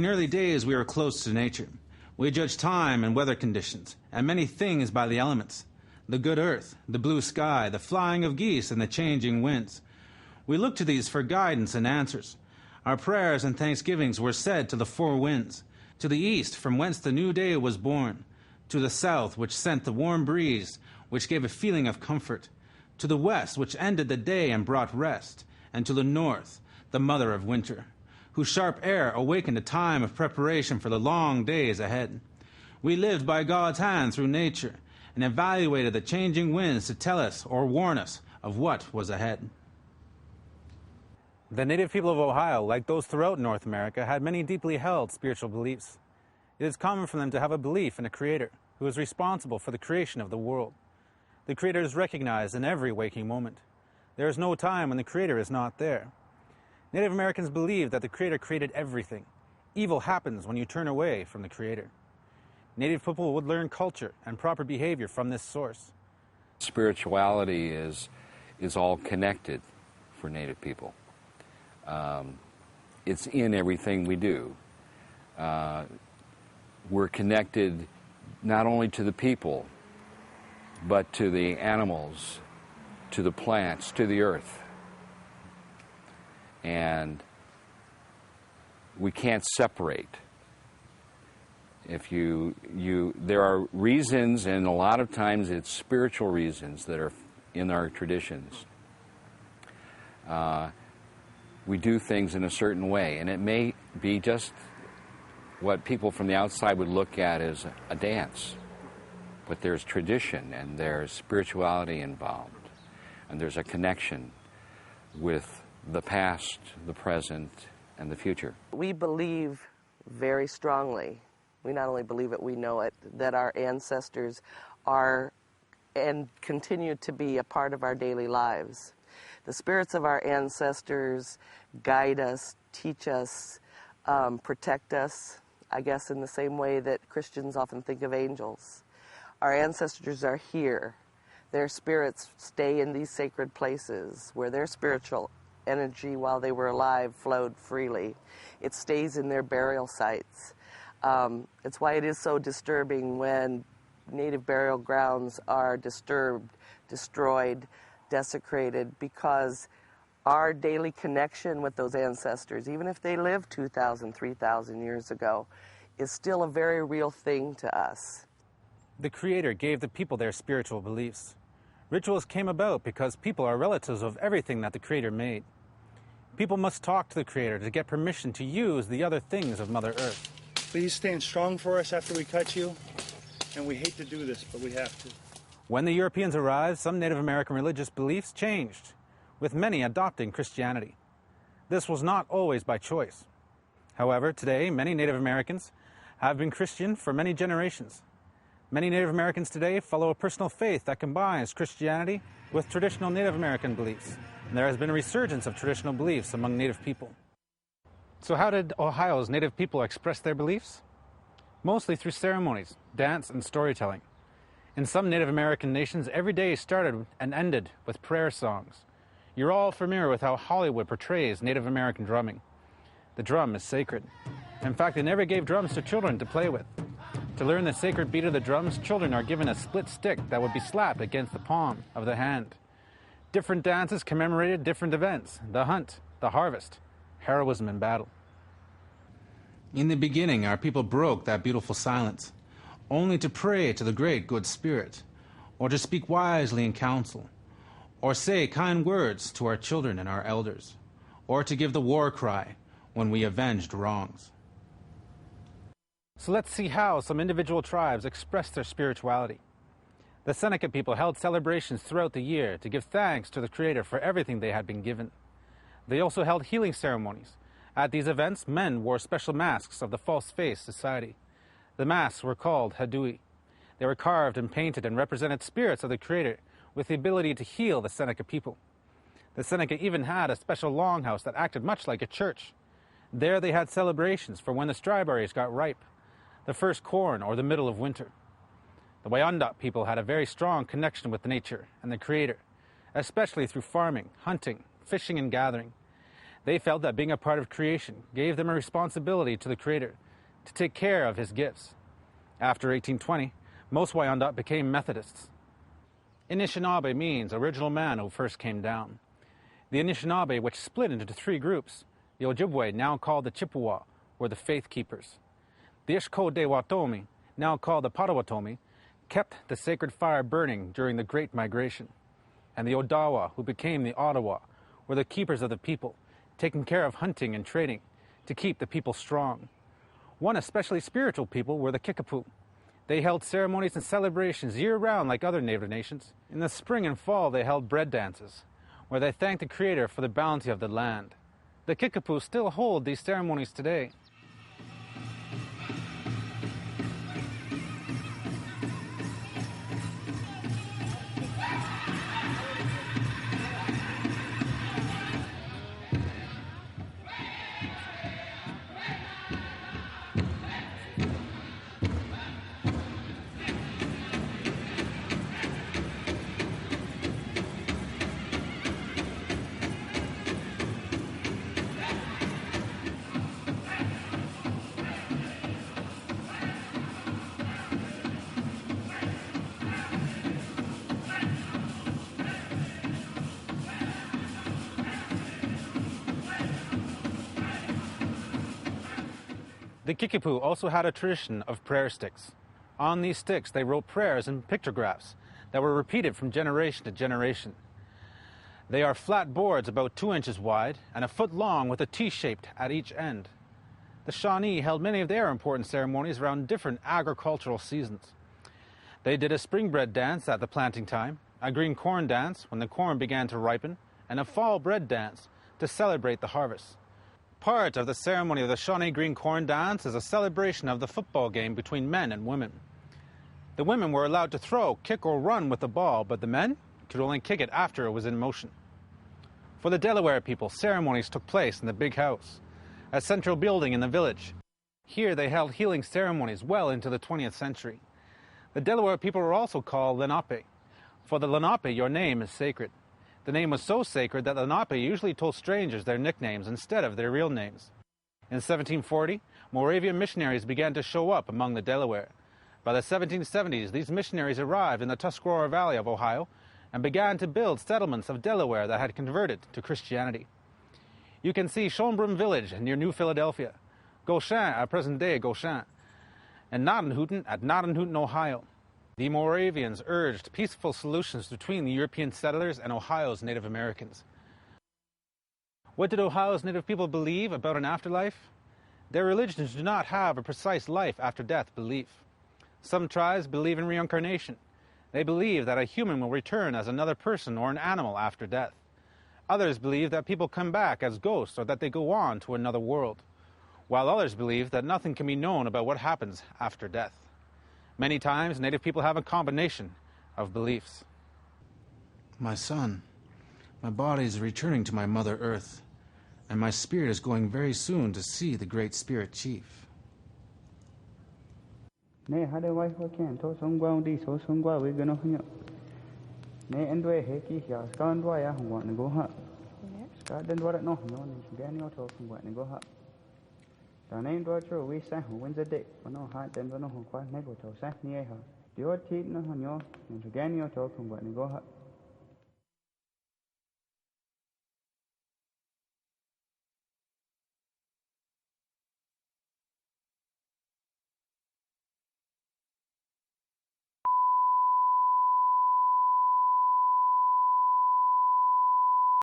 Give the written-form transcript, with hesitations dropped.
In early days, we were close to nature. We judged time and weather conditions, and many things by the elements. The good earth, the blue sky, the flying of geese, and the changing winds. We looked to these for guidance and answers. Our prayers and thanksgivings were said to the four winds, to the east, from whence the new day was born, to the south, which sent the warm breeze, which gave a feeling of comfort, to the west, which ended the day and brought rest, and to the north, the mother of winter, whose sharp air awakened a time of preparation for the long days ahead. We lived by God's hand through nature, and evaluated the changing winds to tell us or warn us of what was ahead. The native people of Ohio, like those throughout North America, had many deeply held spiritual beliefs. It is common for them to have a belief in a creator who is responsible for the creation of the world. The creator is recognized in every waking moment. There is no time when the creator is not there. Native Americans believed that the creator created everything. Evil happens when you turn away from the creator. Native people would learn culture and proper behavior from this source. Spirituality is all connected for Native people. It's in everything we do. We're connected not only to the people, but to the animals, to the plants, to the earth. And we can't separate. If there are reasons, and a lot of times it's spiritual reasons that are in our traditions. We do things in a certain way, and it may be just what people from the outside would look at as a dance. But there's tradition, and there's spirituality involved, and there's a connection with the past, the present, and the future. We believe very strongly, we not only believe it, we know it, that our ancestors are and continue to be a part of our daily lives. The spirits of our ancestors guide us, teach us, protect us, I guess in the same way that Christians often think of angels. Our ancestors are here. Their spirits stay in these sacred places where their spiritual energy while they were alive flowed freely. It stays in their burial sites. It's why it is so disturbing when native burial grounds are disturbed, destroyed, desecrated, because our daily connection with those ancestors, even if they lived 2,000, 3,000 years ago, is still a very real thing to us. The Creator gave the people their spiritual beliefs. Rituals came about because people are relatives of everything that the Creator made. People must talk to the Creator to get permission to use the other things of Mother Earth. Please stand strong for us after we cut you. And we hate to do this, but we have to. When the Europeans arrived, some Native American religious beliefs changed, with many adopting Christianity. This was not always by choice. However, today, many Native Americans have been Christian for many generations. Many Native Americans today follow a personal faith that combines Christianity with traditional Native American beliefs. And there has been a resurgence of traditional beliefs among Native people. So how did Ohio's Native people express their beliefs? Mostly through ceremonies, dance, and storytelling. In some Native American nations, every day started and ended with prayer songs. You're all familiar with how Hollywood portrays Native American drumming. The drum is sacred. In fact, they never gave drums to children to play with. To learn the sacred beat of the drums, children are given a split stick that would be slapped against the palm of the hand. Different dances commemorated different events: the hunt, the harvest, heroism in battle. In the beginning, our people broke that beautiful silence, only to pray to the great good spirit, or to speak wisely in council, or say kind words to our children and our elders, or to give the war cry when we avenged wrongs. So let's see how some individual tribes expressed their spirituality. The Seneca people held celebrations throughout the year to give thanks to the Creator for everything they had been given. They also held healing ceremonies. At these events, men wore special masks of the false face society. The masks were called hadui. They were carved and painted and represented spirits of the Creator with the ability to heal the Seneca people. The Seneca even had a special longhouse that acted much like a church. There they had celebrations for when the strawberries got ripe, the first corn, or the middle of winter. The Wyandot people had a very strong connection with nature and the Creator, especially through farming, hunting, fishing, and gathering. They felt that being a part of creation gave them a responsibility to the Creator to take care of His gifts. After 1820, most Wyandot became Methodists. Anishinabe means original man who first came down. The Anishinabe, which split into three groups, the Ojibwe, now called the Chippewa, were the faith keepers. The Ishkodewatomi, now called the Potawatomi, kept the sacred fire burning during the Great Migration. And the Odawa, who became the Ottawa, were the keepers of the people, taking care of hunting and trading to keep the people strong. One especially spiritual people were the Kickapoo. They held ceremonies and celebrations year-round like other Native nations. In the spring and fall, they held bread dances, where they thanked the Creator for the bounty of the land. The Kickapoo still hold these ceremonies today. The Kickapoo also had a tradition of prayer sticks. On these sticks, they wrote prayers and pictographs that were repeated from generation to generation. They are flat boards about 2 inches wide and a foot long with a T-shaped at each end. The Shawnee held many of their important ceremonies around different agricultural seasons. They did a spring bread dance at the planting time, a green corn dance when the corn began to ripen, and a fall bread dance to celebrate the harvest. Part of the ceremony of the Shawnee Green Corn Dance is a celebration of the football game between men and women. The women were allowed to throw, kick, or run with the ball, but the men could only kick it after it was in motion. For the Delaware people, ceremonies took place in the big house, a central building in the village. Here they held healing ceremonies well into the 20th century. The Delaware people were also called Lenape. For the Lenape, your name is sacred. The name was so sacred that the Lenape usually told strangers their nicknames instead of their real names. In 1740, Moravian missionaries began to show up among the Delaware. By the 1770s, these missionaries arrived in the Tuscarora Valley of Ohio and began to build settlements of Delaware that had converted to Christianity. You can see Schönbrunn Village near New Philadelphia, Goshen at present-day Goshen, and Gnadenhutten at Gnadenhutten, Ohio. The Moravians urged peaceful solutions between the European settlers and Ohio's Native Americans. What did Ohio's Native people believe about an afterlife? Their religions do not have a precise life after death belief. Some tribes believe in reincarnation. They believe that a human will return as another person or an animal after death. Others believe that people come back as ghosts or that they go on to another world, while others believe that nothing can be known about what happens after death. Many times, Native people have a combination of beliefs. My son, my body is returning to my Mother Earth, and my spirit is going very soon to see the Great Spirit Chief. Ne hade wai ho ken to songwa di so songwa we gano hnya. Ne endwe he ki ya skan dwa ya hwa ne go ha. Ska den dwa no no ne gan yo to songwa ne go ha. Ta ne dwa tro we sa ho wen de no ha den no ho kwa ne go to sa ni ha. Dio ti no ho nyo ne gan yo to songwa ne go ha.